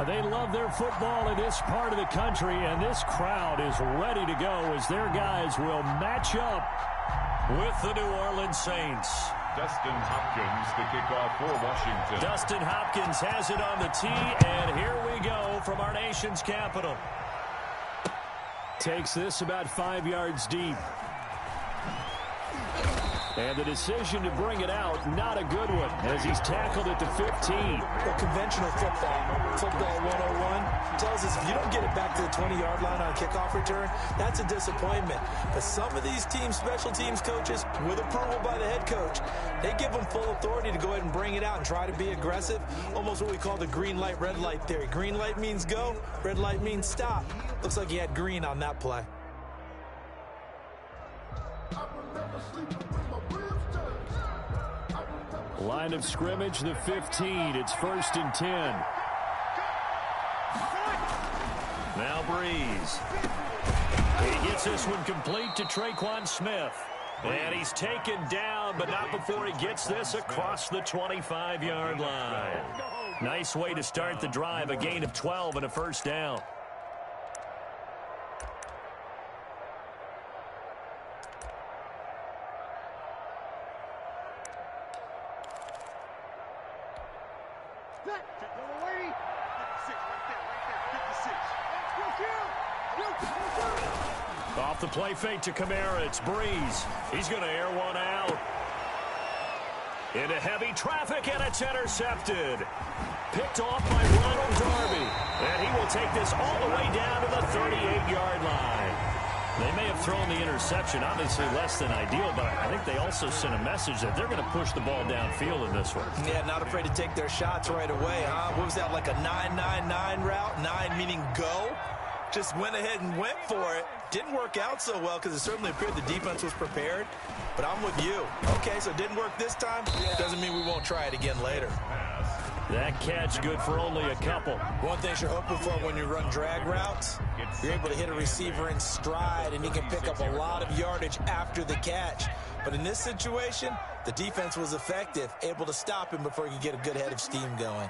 They love their football in this part of the country, and this crowd is ready to go as their guys will match up with the New Orleans Saints. Dustin Hopkins, the kickoff for Washington. Dustin Hopkins has it on the tee, and here we go from our nation's capital. Takes this about 5 yards deep. And the decision to bring it out, not a good one, as he's tackled at the 15. Well, conventional football 101, tells us if you don't get it back to the 20-yard line on a kickoff return, that's a disappointment. But some of these teams, special teams coaches, with approval by the head coach, they give them full authority to go ahead and bring it out and try to be aggressive, almost what we call the green light, red light theory. Green light means go, red light means stop. Looks like he had green on that play. Line of scrimmage, the 15. It's 1st and 10. Now Breeze. He gets this one complete to Traquan Smith. And he's taken down, but not before he gets this across the 25-yard line. Nice way to start the drive, a gain of 12 and a first down. Off the play fake to Kamara, it's Breeze. He's going to air one out. Into heavy traffic, and it's intercepted. Picked off by Ronald Darby. And he will take this all the way down to the 38-yard line. They may have thrown the interception, obviously less than ideal, but I think they also sent a message that they're going to push the ball downfield in this one. Yeah, not afraid to take their shots right away, huh? What was that, like a 9-9-9 route? 9 meaning go? Just went ahead and went for it. Didn't work out so well because it certainly appeared the defense was prepared. But I'm with you. Okay, so it didn't work this time. Doesn't mean we won't try it again later. That catch good for only a couple. One thing you're hoping for when you run drag routes, you're able to hit a receiver in stride, and he can pick up a lot of yardage after the catch. But in this situation, the defense was effective, able to stop him before he could get a good head of steam going.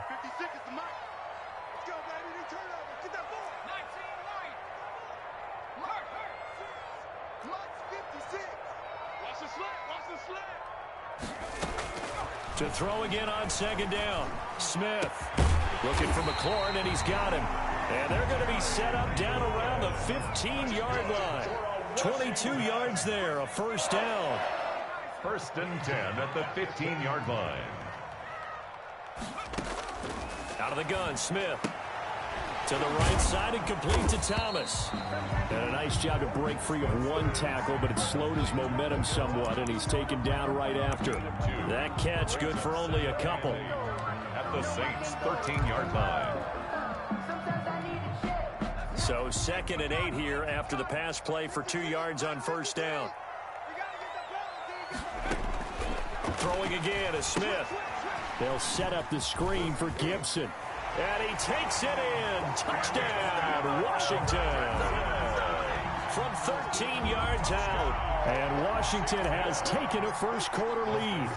To throw again on 2nd down. Smith looking for McLaurin, and he's got him. And they're going to be set up down around the 15-yard line. 22 yards there, a first down. 1st and 10 at the 15-yard line. Out of the gun, Smith. To the right side and complete to Thomas. And a nice job to break free of one tackle, but it slowed his momentum somewhat, and he's taken down right after. That catch good for only a couple. At the Saints' 13-yard line. So 2nd and 8 here after the pass play for 2 yards on first down. Throwing again is Smith. They'll set up the screen for Gibson. And he takes it in. Touchdown, Washington. From 13 yards out. And Washington has taken a first-quarter lead.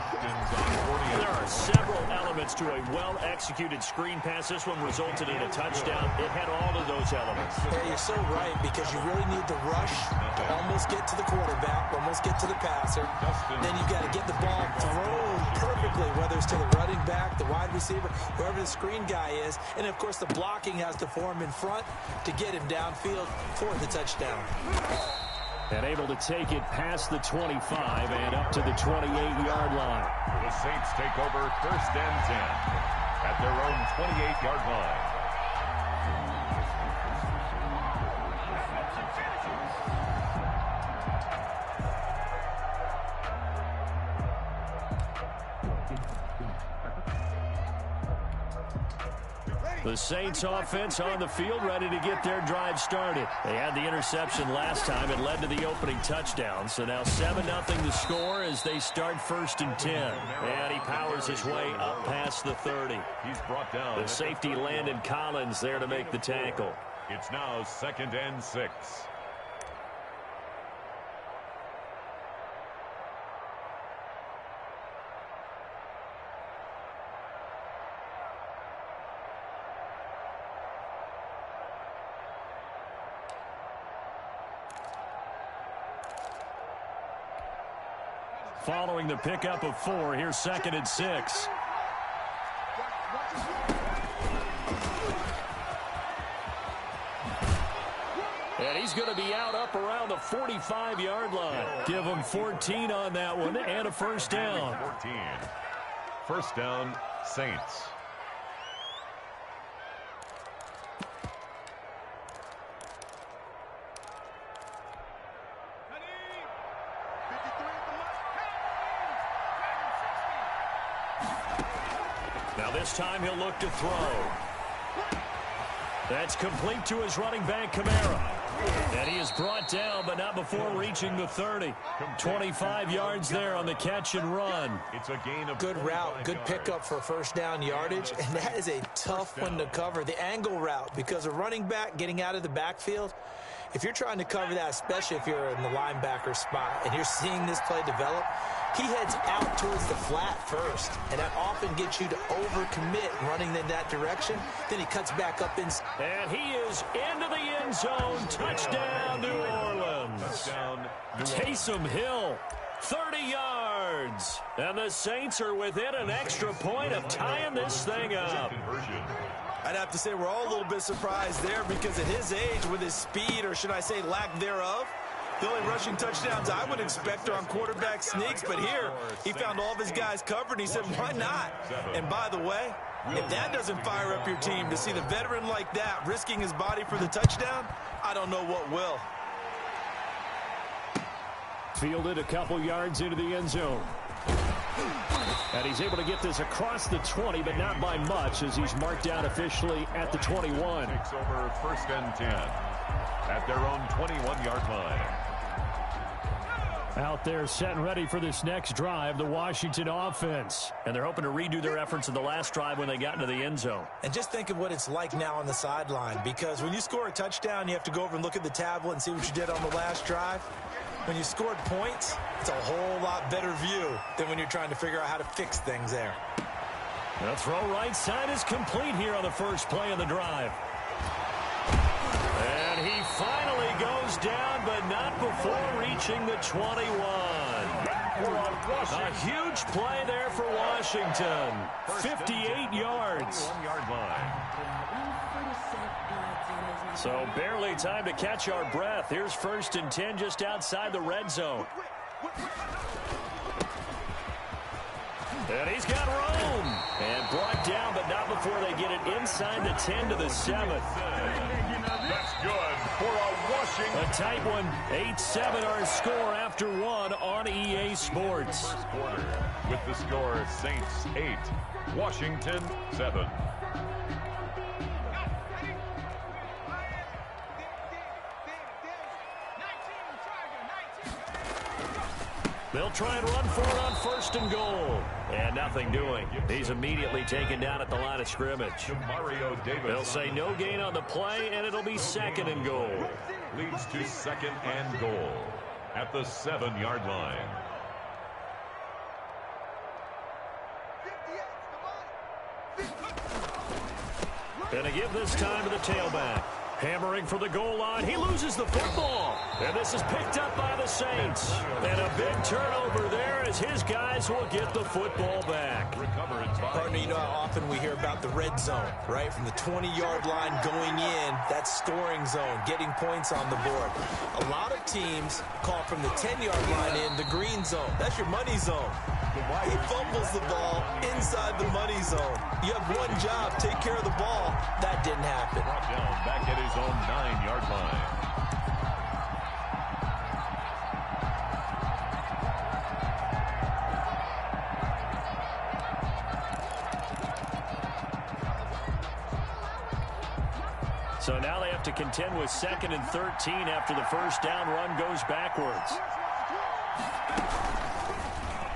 There are several elements to a well-executed screen pass. This one resulted in a touchdown. It had all of those elements. Yeah, you're so right, because you really need the rush to almost get to the quarterback, almost get to the passer. Then you've got to get the ball thrown perfectly, whether it's to the running back, the wide receiver, whoever the screen guy is. And, of course, the blocking has to form in front to get him downfield for the touchdown. And able to take it past the 25 and up to the 28-yard line. The Saints take over 1st and 10 at their own 28-yard line. The Saints offense on the field, ready to get their drive started. They had the interception last time. It led to the opening touchdown. So now 7-0 the score as they start 1st and 10. And he powers his way up past the 30. He's brought down. The safety Landon Collins there to make the tackle. It's now 2nd and 6. following the pickup of 4. Here's 2nd and 6. And he's going to be out up around the 45-yard line. Give him 14 on that one and a first down. 14. First down, Saints. Now this time he'll look to throw. That's complete to his running back, Kamara. And he is brought down, but not before reaching the 30. 25 yards there on the catch and run. It's a gain of good route, good pickup for first down yardage, and that is a tough one to cover. The angle route, because a running back getting out of the backfield, if you're trying to cover that, especially if you're in the linebacker spot and you're seeing this play develop, he heads out towards the flat first, and that often gets you to overcommit running in that direction. Then he cuts back up inside. And he is into the end zone. Touchdown, New Orleans. touchdown. Taysom Hill, 30 yards. And the Saints are within an extra point of tying this thing up. I'd have to say we're all a little bit surprised there because at his age, with his speed, or should I say lack thereof, the only rushing touchdowns I would expect are on quarterback sneaks, but here he found all of his guys covered, and he said, why not? And by the way, if that doesn't fire up your team to see the veteran like that risking his body for the touchdown, I don't know what will. Fielded a couple yards into the end zone. And he's able to get this across the 20, but not by much, as he's marked out officially at the 21. Takes over first and 10 at their own 21-yard line. Out there set and ready for this next drive, the Washington offense. And they're hoping to redo their efforts in the last drive when they got into the end zone. And just think of what it's like now on the sideline, because when you score a touchdown, you have to go over and look at the tablet and see what you did on the last drive. When you scored points, it's a whole lot better view than when you're trying to figure out how to fix things there. The throw right side is complete here on the first play of the drive. And he finally goes down, but not before reaching the 21. A huge play there for Washington. 58 yards. 1-yard line. So barely time to catch our breath. Here's first and 10 just outside the red zone. And he's got room. And brought down, but not before they get it inside the 10 to the 7. That's good for a Washington. A tight one. 8-7 our score after one on EA Sports. First quarter with the score Saints 8, Washington 7. They'll try and run for it on first and goal. And nothing doing. He's immediately taken down at the line of scrimmage. Mario Davis. They'll say no gain on the play, and it'll be second and goal. Leads to second and goal at the 7-yard line. And a give this time to the tailback. Hammering for the goal line. He loses the football. And this is picked up by the Saints. And a big turnover there as his guys will get the football back. Partner, you know how often we hear about the red zone, right? From the 20-yard line going in, that scoring zone, getting points on the board. A lot of teams call from the 10-yard line in the green zone. That's your money zone. He fumbles the ball inside the money zone. You have one job, take care of the ball. That didn't happen. Brought down back at his own 9-yard line. So now they have to contend with second and 13 after the first down run goes backwards.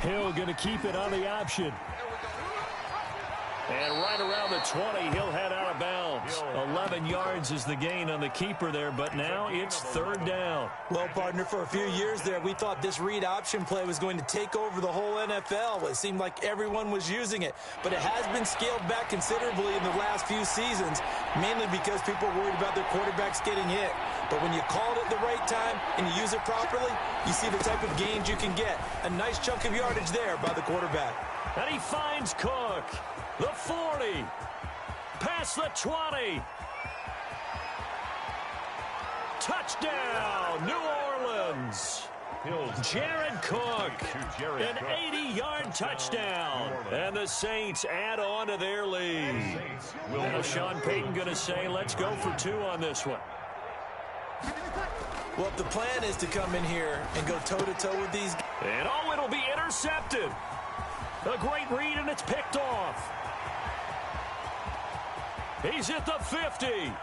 Hill going to keep it on the option. And right around the 20, he'll head out of bounds. 11 yards is the gain on the keeper there, but now it's third down. Well, partner, for a few years there, we thought this read option play was going to take over the whole NFL. It seemed like everyone was using it, but it has been scaled back considerably in the last few seasons, mainly because people are worried about their quarterbacks getting hit. But when you call it at the right time and you use it properly, you see the type of gains you can get. A nice chunk of yardage there by the quarterback. And he finds Cook. The 40. Past the 20. Touchdown, New Orleans. Jared Cook, an 80-yard touchdown. And the Saints add on to their lead. Now Sean Payton going to say, let's go for 2 on this one. Well, if the plan is to come in here and go toe-to-toe with these... And oh, it'll be intercepted. A great read, and it's picked off. He's at the 50,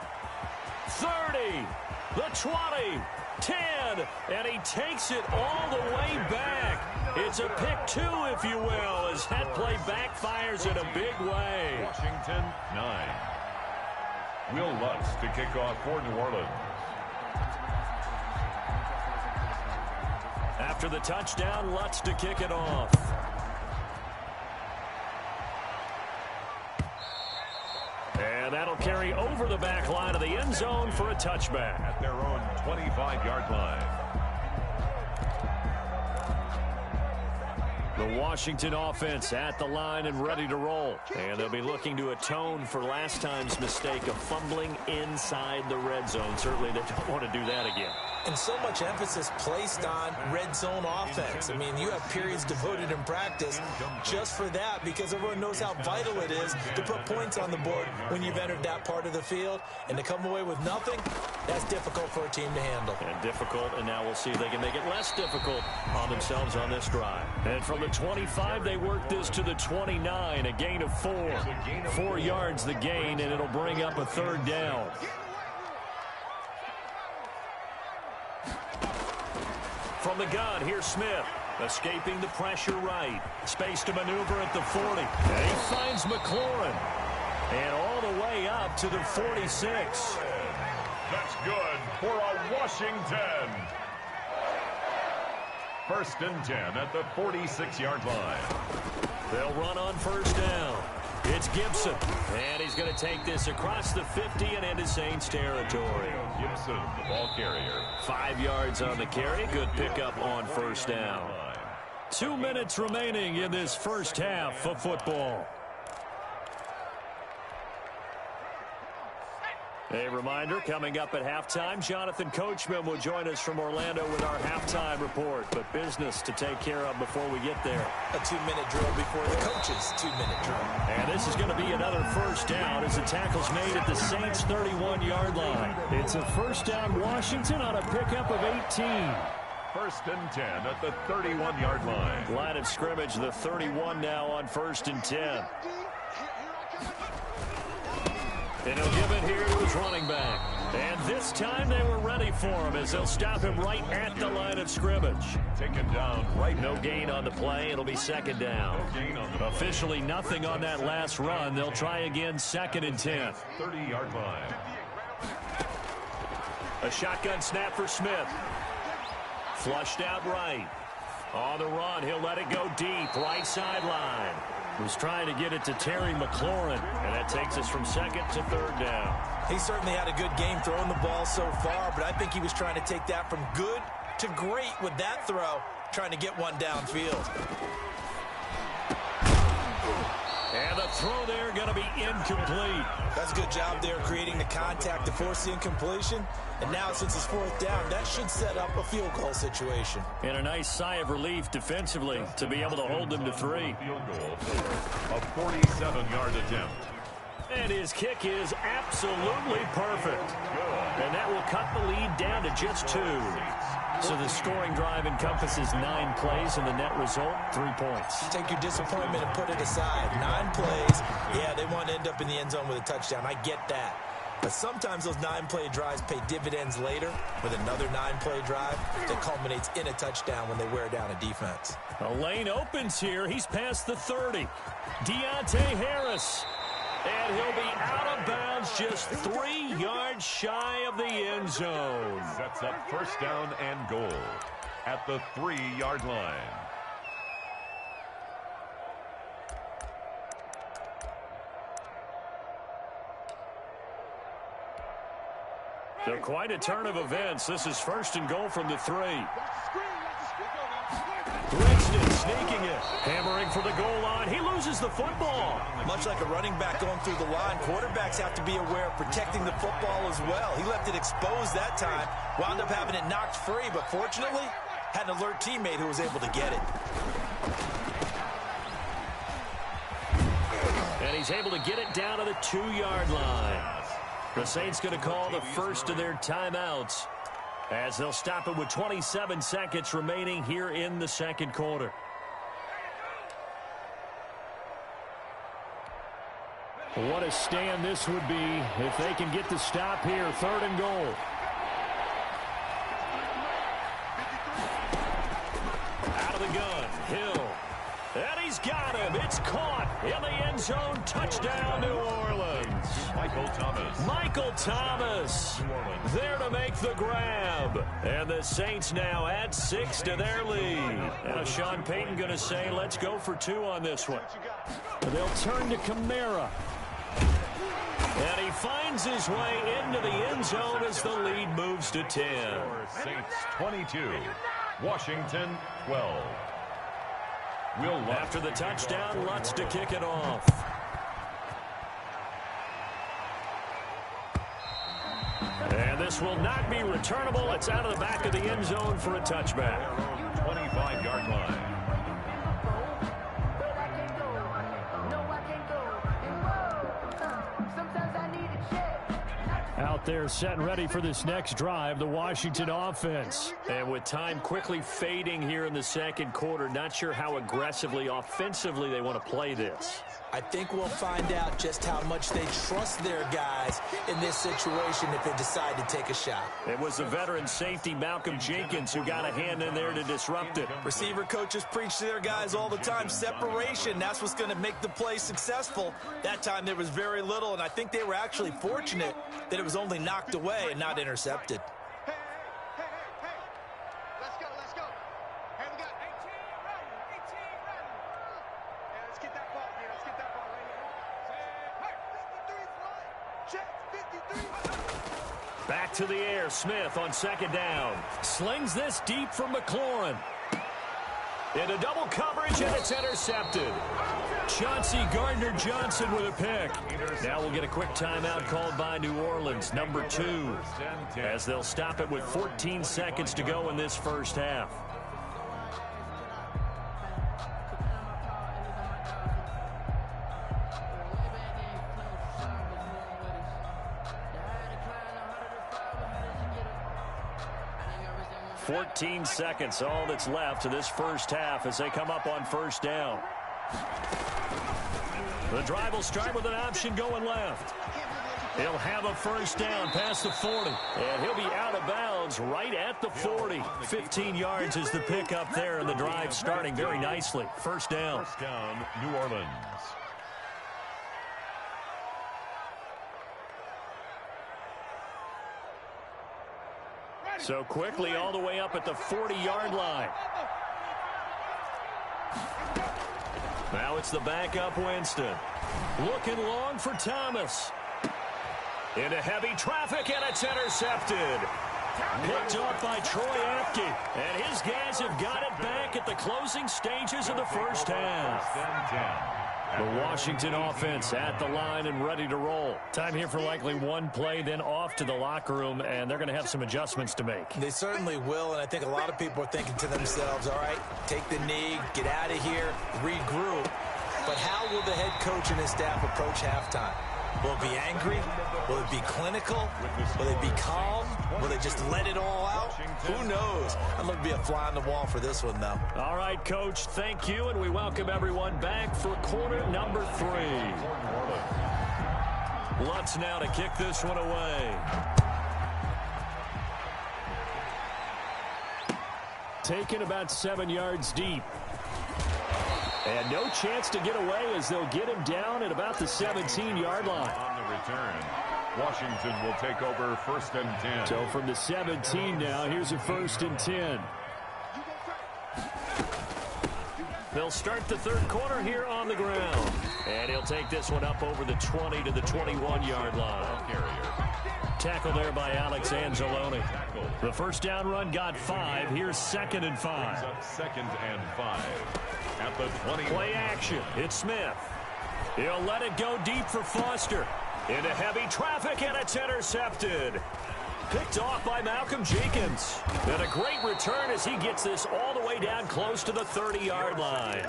30, the 20, 10, and he takes it all the way back. It's a pick 2, if you will, as that play backfires in a big way. Washington, 9. Will Lutz to kick off for New Orleans. After the touchdown, Lutz to kick it off. And that'll carry over the back line of the end zone for a touchback. At their own 25-yard line. The Washington offense at the line and ready to roll. And they'll be looking to atone for last time's mistake of fumbling inside the red zone. Certainly they don't want to do that again. And so much emphasis placed on red zone offense. I mean, you have periods devoted in practice just for that, because everyone knows how vital it is to put points on the board when you've entered that part of the field. And to come away with nothing, that's difficult for a team to handle. And difficult, and now we'll see if they can make it less difficult on themselves on this drive. And from the 25, they work this to the 29, a gain of 4. 4 yards the gain, and it'll bring up a 3rd down. From the gun, here's Smith, escaping the pressure right. Space to maneuver at the 40. And he finds McLaurin. And all the way up to the 46. That's good for a Washington. 1st and 10 at the 46-yard line. They'll run on 1st down. It's Gibson, and he's going to take this across the 50 and into Saints territory. Gibson, the ball carrier. 5 yards on the carry. Good pickup on 1st down. 2 minutes remaining in this first half of football. A reminder, coming up at halftime, Jonathan Coachman will join us from Orlando with our halftime report. But business to take care of before we get there. A 2-minute drill before the coach's 2-minute drill. And this is going to be another 1st down as the tackle's made at the Saints' 31-yard line. It's a 1st down Washington on a pickup of 18. 1st and 10 at the 31-yard line. Line of scrimmage, the 31 now on 1st and 10. And he'll give it here to his running back. And this time they were ready for him as they'll stop him right at the line of scrimmage. Taken down right. No gain on the play. It'll be 2nd down. No gain on the Officially nothing on that last run. They'll try again 2nd and 10. 30-yard line. A shotgun snap for Smith. Flushed out right. On the run, he'll let it go deep. Right sideline. Was trying to get it to Terry McLaurin, and that takes us from 2nd to 3rd down. He certainly had a good game throwing the ball so far, but I think he was trying to take that from good to great with that throw, trying to get one downfield. And the throw there going to be incomplete. That's a good job there creating the contact to force the incompletion. And now since it's 4th down, that should set up a field goal situation. And a nice sigh of relief defensively to be able to hold them to 3. Field goal. A 47-yard attempt. And his kick is absolutely perfect. And that will cut the lead down to just 2. So the scoring drive encompasses 9 plays, and the net result, 3 points. Take your disappointment and put it aside. 9 plays. Yeah, they want to end up in the end zone with a touchdown. I get that. But sometimes those 9-play drives pay dividends later with another 9-play drive that culminates in a touchdown when they wear down a defense. A lane opens here. He's past the 30. Deontay Harris. And he'll be out of bounds just 3 yards shy of the end zone. Sets up 1st down and goal at the 3-yard line. So quite a turn of events. This is 1st and goal from the 3. Winston sneaking it. Hammering for the goal line. He loses the football. Much like a running back going through the line, quarterbacks have to be aware of protecting the football as well. He left it exposed that time. Wound up having it knocked free, but fortunately, had an alert teammate who was able to get it. And he's able to get it down to the 2-yard line. The Saints going to call the first of their timeouts as they'll stop it with 27 seconds remaining here in the second quarter. What a stand this would be if they can get the stop here. 3rd and goal. Out of the gun, Hill. And he's got him. It's caught in the end zone. Touchdown, New Orleans. Michael Thomas there to make the grab. And the Saints now add 6 to their lead. Now Sean Payton going to say, let's go for 2 on this one. They'll turn to Kamara. And he finds his way into the end zone as the lead moves to 10. Saints 22, Washington 12. After the touchdown, Lutz to kick it off. And this will not be returnable. It's out of the back of the end zone for a touchback. 25-yard line. Out there set and ready for this next drive, the Washington offense. And with time quickly fading here in the second quarter, not sure how aggressively, offensively they want to play this. I think we'll find out just how much they trust their guys in this situation if they decide to take a shot. It was the veteran safety Malcolm Jenkins who got a hand in there to disrupt it. Receiver coaches preach to their guys all the time. Separation, that's what's going to make the play successful. That time there was very little, and I think they were actually fortunate that it was only knocked away and not intercepted. Back to the air, Smith on 2nd down. Slings this deep from McLaurin. Into double coverage, and it's intercepted. Chauncey Gardner-Johnson with a pick. Now we'll get a quick timeout called by New Orleans, number 2, as they'll stop it with 14 seconds to go in this first half. .14 seconds, all that's left to this first half as they come up on 1st down. The drive will start with an option going left. He'll have a 1st down past the 40, and he'll be out of bounds right at the 40. 15 yards is the pickup there, and the drive starting very nicely. 1st down. 1st down, New Orleans. So quickly all the way up at the 40-yard line. Now it's the backup Winston. Looking long for Thomas. Into heavy traffic, and it's intercepted. Picked off by Troy Apke. And his guys have got it back at the closing stages of the first half. The Washington offense at the line and ready to roll. Time here for likely one play, then off to the locker room, and they're going to have some adjustments to make. They certainly will, and I think a lot of people are thinking to themselves, all right, take the knee, get out of here, regroup. But how will the head coach and his staff approach halftime? Will it be angry? Will it be clinical? Will it be calm? Will they just let it all out? Who knows? I'd love to be a fly on the wall for this one, though. All right, Coach, thank you, and we welcome everyone back for quarter number 3. Lutz now to kick this one away. Taken about 7 yards deep. And no chance to get away as they'll get him down at about the 17-yard line. On the return, Washington will take over 1st and 10. So from the 17 now, here's a 1st and 10. They'll start the third quarter here on the ground. And he'll take this one up over the 20 to the 21-yard line. tackle there by Alex Anzalone. The first down run got 5. Here's 2nd and 5. 2nd and 5 at the 20. Play action. It's Smith. He'll let it go deep for Foster. Into heavy traffic, and it's intercepted. Picked off by Malcolm Jenkins. And a great return as he gets this all the way down close to the 30-yard line.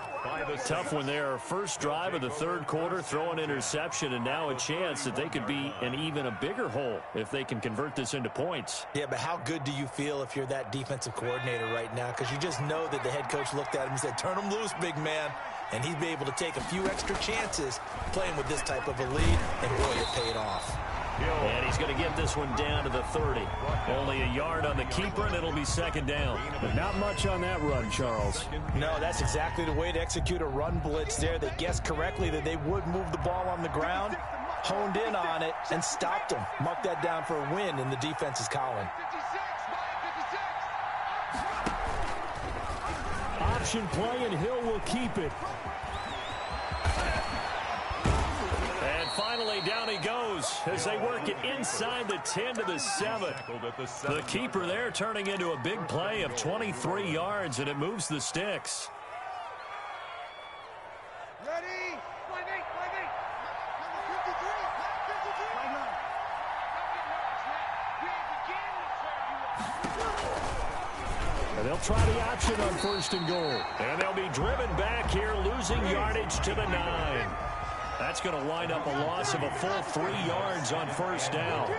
Tough one there. First drive of the third quarter, throw an interception, and now a chance that they could be in even a bigger hole if they can convert this into points. Yeah, but how good do you feel if you're that defensive coordinator right now? Because you just know that the head coach looked at him and said, turn him loose, big man. And he'd be able to take a few extra chances playing with this type of a lead, and boy, it paid off. And he's going to get this one down to the 30. Only a yard on the keeper, and it'll be 2nd down. But not much on that run, Charles. No, that's exactly the way to execute a run blitz there. They guessed correctly that they would move the ball on the ground, honed in on it, and stopped them. Mark that down for a win in the defense's column. Option play, and Hill will keep it. And finally, down he goes as they work it inside the 10 to the 7. The keeper there turning into a big play of 23 yards, and it moves the sticks. Ready? And they'll try the option on 1st and goal. And they'll be driven back here, losing yardage to the 9. That's going to wind up a loss of a full 3 yards on 1st down.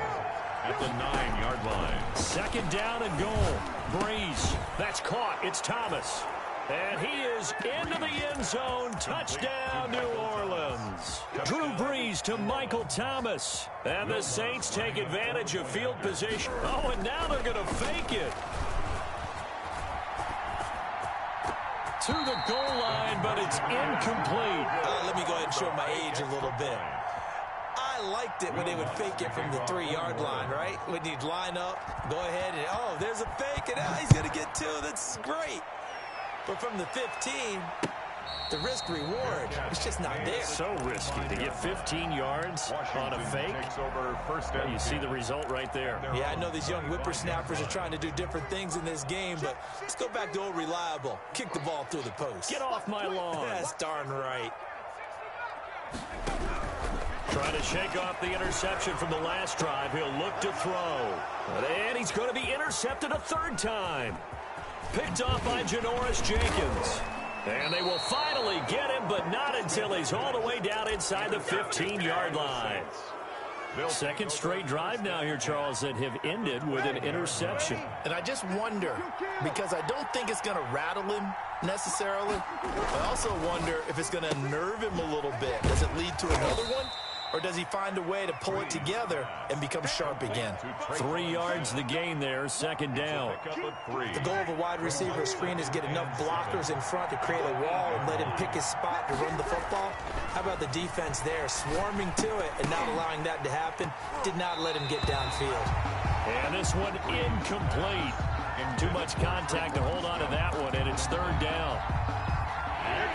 At the 9-yard line. 2nd down and goal. Breeze. That's caught. It's Thomas. And he is into the end zone. Touchdown, New Orleans. Drew Brees to Michael Thomas. And the Saints take advantage of field position. Oh, and now they're going to fake it. To the goal line, but it's incomplete. Let me go ahead and show my age a little bit. I liked it when they would fake it from the 3-yard line, right? When you'd line up, go ahead and, oh, there's a fake, and he's going to get 2. That's great. But from the 15, the risk-reward, it's just not there. So risky to get 15 yards on a fake. Well, you see the result right there. Yeah, I know these young whippersnappers are trying to do different things in this game, but let's go back to old reliable. Kick the ball through the post. Get off my lawn. That's darn right. Trying to shake off the interception from the last drive. He'll look to throw. And he's going to be intercepted a 3rd time. Picked off by Janoris Jenkins. And they will finally get him, but not until he's all the way down inside the 15-yard line. 2nd straight drive now here, Charles, that have ended with an interception. And I just wonder, because I don't think it's going to rattle him necessarily, I also wonder if it's going to nerve him a little bit. Does it lead to another one? Or does he find a way to pull it together and become sharp again? 3 yards the gain there, 2nd down. The goal of a wide receiver screen is get enough blockers in front to create a wall and let him pick his spot to run the football. How about the defense there, swarming to it and not allowing that to happen? Did not let him get downfield. And this one incomplete. Too much contact to hold on to that one, and it's 3rd down.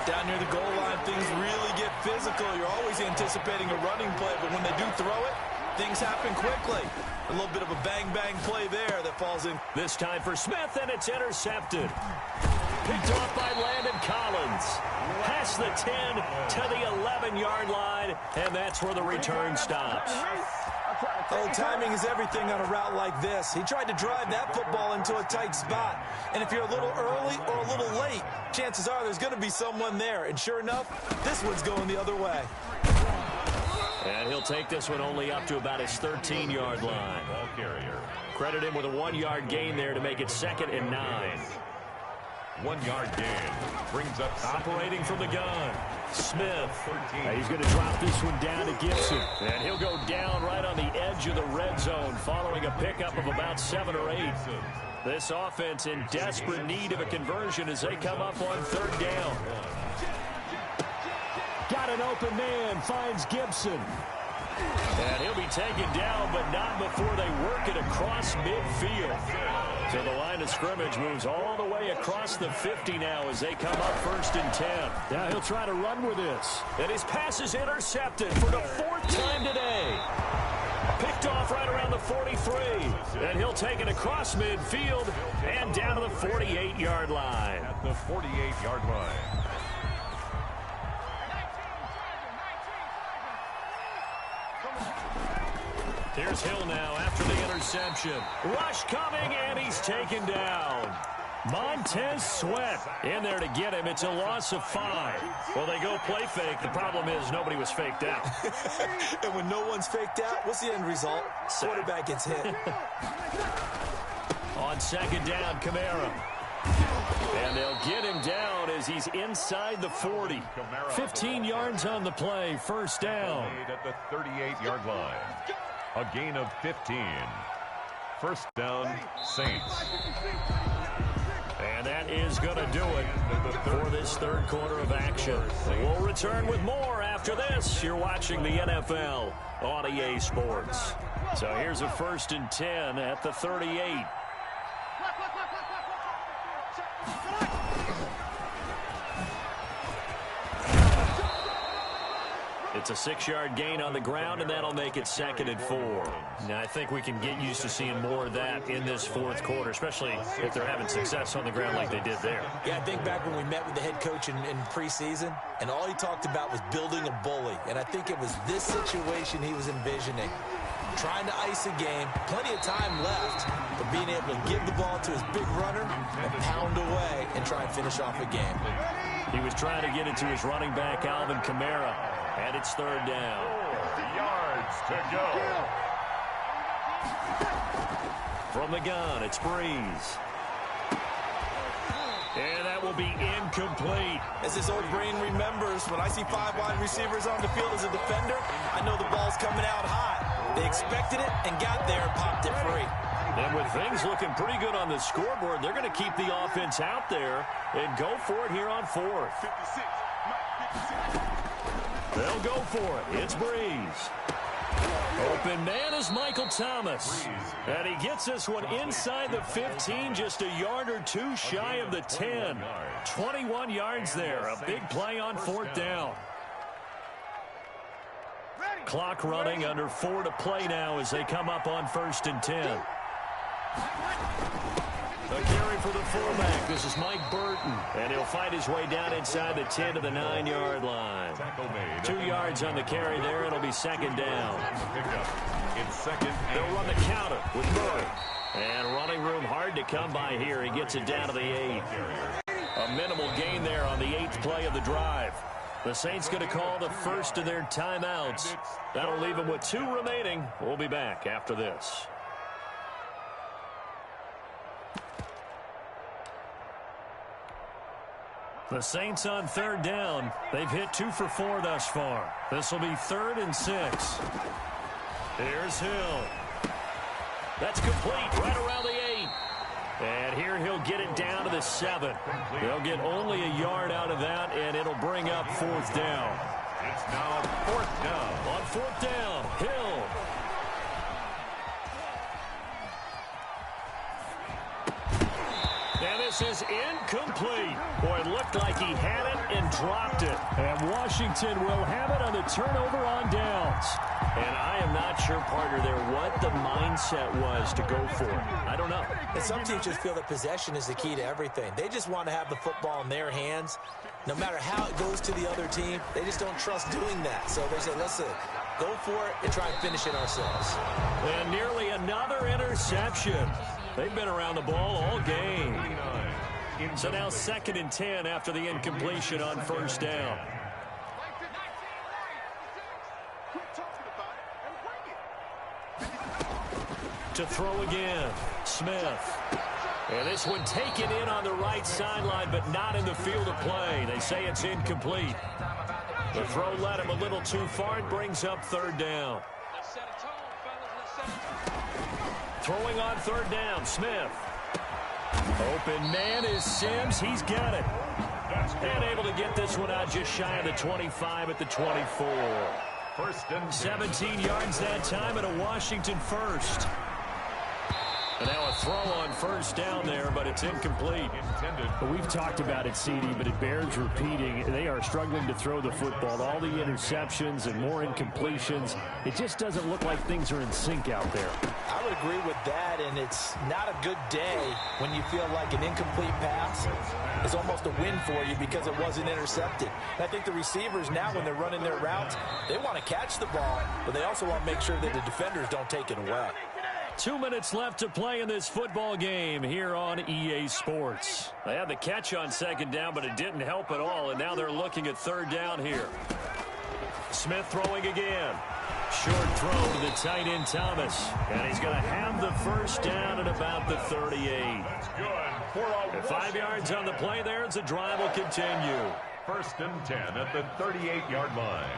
Down near the goal line, things really get physical. You're always anticipating a running play, but when they do throw it, things happen quickly. A little bit of a bang-bang play there that falls in. This time for Smith, and it's intercepted. Picked off by Landon Collins. Past the 10 to the 11-yard line, and that's where the return stops. Oh, timing is everything on a route like this. He tried to drive that football into a tight spot. And if you're a little early or a little late, chances are there's going to be someone there. And sure enough, this one's going the other way. And he'll take this one only up to about his 13-yard line. Credit him with a 1-yard gain there to make it 2nd and 9. 1-yard gain brings up operating from the gun. Smith. He's going to drop this one down to Gibson. And he'll go down right on the edge of the red zone following a pickup of about 7 or 8. This offense in desperate need of a conversion as they come up on 3rd down. Got an open man, finds Gibson. And he'll be taken down, but not before they work it across midfield. So the line of scrimmage moves all the way across the 50 now as they come up 1st and 10. Now he'll try to run with this. And his pass is intercepted for the 4th time today. Picked off off right around the 43. And he'll take it across midfield and down to the 48-yard line. At the 48-yard line. Here's Hill now after the interception. Rush coming, and he's taken down. Montez Sweat in there to get him. It's a loss of 5. Well, they go play fake. The problem is nobody was faked out. And when no one's faked out, what's the end result? Quarterback gets hit. On second down, Kamara. And they'll get him down as he's inside the 40. 15 yards on the play, first down. At the 38-yard line. A gain of 15. First down, Saints. And that is going to do it for this third quarter of action. We'll return with more after this. You're watching the NFL on EA Sports. So here's a 1st and 10 at the 38. It's a 6-yard gain on the ground, and that'll make it 2nd and 4. Now, I think we can get used to seeing more of that in this fourth quarter, especially if they're having success on the ground like they did there. Yeah, I think back when we met with the head coach in preseason, and all he talked about was building a bully. And I think it was this situation he was envisioning. Trying to ice a game, plenty of time left, but being able to give the ball to his big runner and pound away and try and finish off a game. He was trying to get it to his running back, Alvin Kamara, and it's 3rd down. 4 yards to go. From the gun, it's Breeze. And that will be incomplete. As this old brain remembers, when I see 5 wide receivers on the field as a defender, I know the ball's coming out hot. They expected it and got there and popped it free. And with things looking pretty good on the scoreboard, they're going to keep the offense out there and go for it here on 4th. They'll go for it. It's Breeze. Open man is Michael Thomas. And he gets this one inside the 15, just a yard or 2 shy of the 10. 21 yards there. A big play on 4th down. Clock running, under 4 to play now as they come up on 1st and 10. A carry for the fullback. This is Mike Burton. And he'll find his way down inside the 10 to the 9-yard line. 2 yards on the carry there. It'll be 2nd down. It's 2nd. They'll run the counter with Murray. And running room hard to come by here. He gets it down to the 8. A minimal gain there on the 8th play of the drive. The Saints going to call the first of their timeouts. That'll leave them with 2 remaining. We'll be back after this. The Saints on 3rd down. They've hit 2 for 4 thus far. This will be 3rd and 6. Here's Hill. That's complete right around the 8. And here he'll get it down to the 7. They'll get only a yard out of that, and it'll bring up 4th down. It's now 4th down. On 4th down, Hill. And this is incomplete. Boy, it looked like he had it and dropped it. And Washington will have it on the turnover on downs. And I am not sure, partner, there what the mindset was to go for it. I don't know. And some teams just feel that possession is the key to everything. They just want to have the football in their hands. No matter how it goes to the other team, they just don't trust doing that. So they say, listen, go for it and try and finish it ourselves. And nearly another interception. They've been around the ball all game. So now 2nd and 10 after the incompletion on 1st down. To throw again, Smith. And this one taken in on the right sideline, but not in the field of play. They say it's incomplete. The throw led him a little too far. It brings up 3rd down. Throwing on 3rd down, Smith. Open man is Sims. He's got it. And able to get this one out just shy of the 25 at the 24. 1st and 17 yards that time, and a Washington first. And now a throw on first down there, but it's incomplete. But we've talked about it, CD, but it bears repeating. They are struggling to throw the football. All the interceptions and more incompletions. It just doesn't look like things are in sync out there. I would agree with that, and it's not a good day when you feel like an incomplete pass is almost a win for you because it wasn't intercepted. And I think the receivers now, when they're running their routes, they want to catch the ball, but they also want to make sure that the defenders don't take it away. 2 minutes left to play in this football game here on EA Sports. They had the catch on second down, but it didn't help at all, and now they're looking at third down here. Smith throwing again. Short throw to the tight end Thomas, and he's going to have the first down at about the 38. And 5 yards on the play there as the drive will continue. 1st and 10 at the 38-yard line.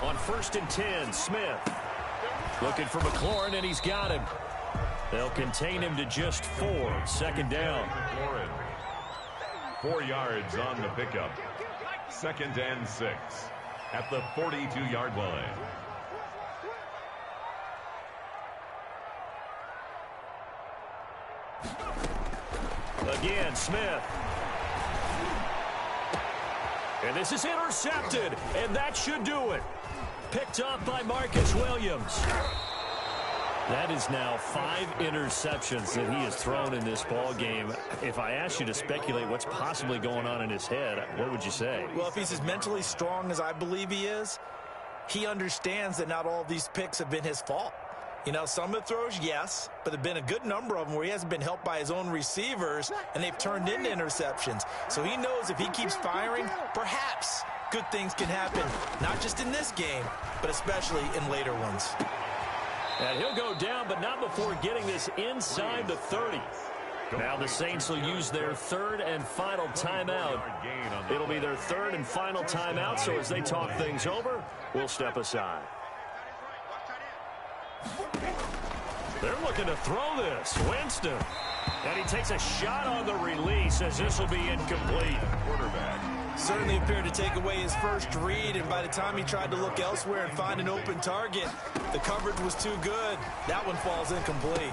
On 1st and 10, Smith. Looking for McLaurin, and he's got him. They'll contain him to just 4. 2nd down. 4 yards on the pickup. 2nd and 6 at the 42-yard line. Again, Smith. And this is intercepted, and that should do it. Picked up by Marcus Williams. That is now 5 interceptions that he has thrown in this ball game. If I asked you to speculate what's possibly going on in his head, what would you say? Well, if he's as mentally strong as I believe he is, he understands that not all of these picks have been his fault. You know, some of the throws, yes, but there have been a good number of them where he hasn't been helped by his own receivers, and they've turned into interceptions. So he knows if he keeps firing, perhaps good things can happen, not just in this game, but especially in later ones. And he'll go down, but not before getting this inside the 30. Now the Saints will use their 3rd and final timeout. It'll be their 3rd and final timeout, so as they talk things over, we'll step aside. They're looking to throw this. Winston. And he takes a shot on the release as this will be incomplete. Quarterback. Certainly appeared to take away his first read, and by the time he tried to look elsewhere and find an open target, the coverage was too good. That one falls incomplete.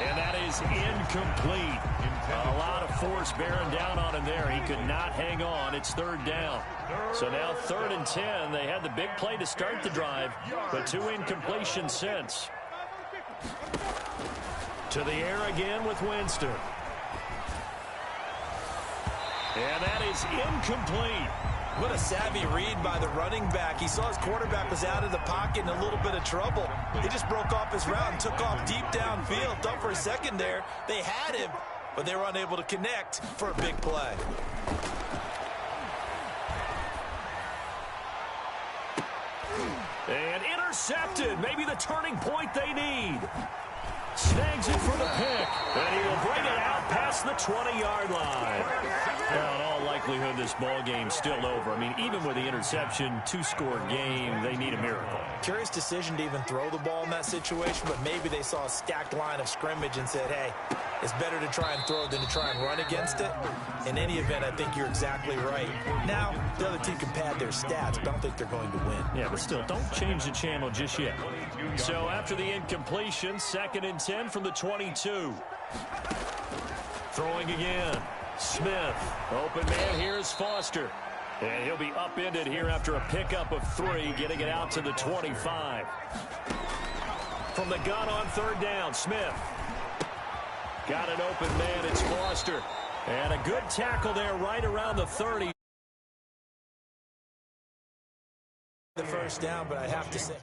And that is incomplete. A lot of force bearing down on him there. He could not hang on. It's 3rd down. So now 3rd and 10. They had the big play to start the drive, but 2 incompletions since. To the air again with Winston. And that is incomplete. What a savvy read by the running back. He saw his quarterback was out of the pocket in a little bit of trouble. He just broke off his route and took off deep downfield. Thought for a second there they had him, but they were unable to connect for a big play. And intercepted. Maybe the turning point they need. Snags it for the pick, and he will bring it out past the 20-yard line. Well, in all likelihood, this ball game's still over. I mean, even with the interception, 2-score game, they need a miracle. Curious decision to even throw the ball in that situation, but maybe they saw a stacked line of scrimmage and said, hey, it's better to try and throw than to try and run against it. In any event, I think you're exactly right. Now, the other team can pad their stats, but I don't think they're going to win. Yeah, but still, don't change the channel just yet. So after the incompletion, 2nd and 10 from the 22. Throwing again. Smith. Open man here is Foster. And he'll be upended here after a pickup of 3, getting it out to the 25. From the gun on 3rd down, Smith. Got an open man, it's Foster. And a good tackle there right around the 30. The first down, but I have to say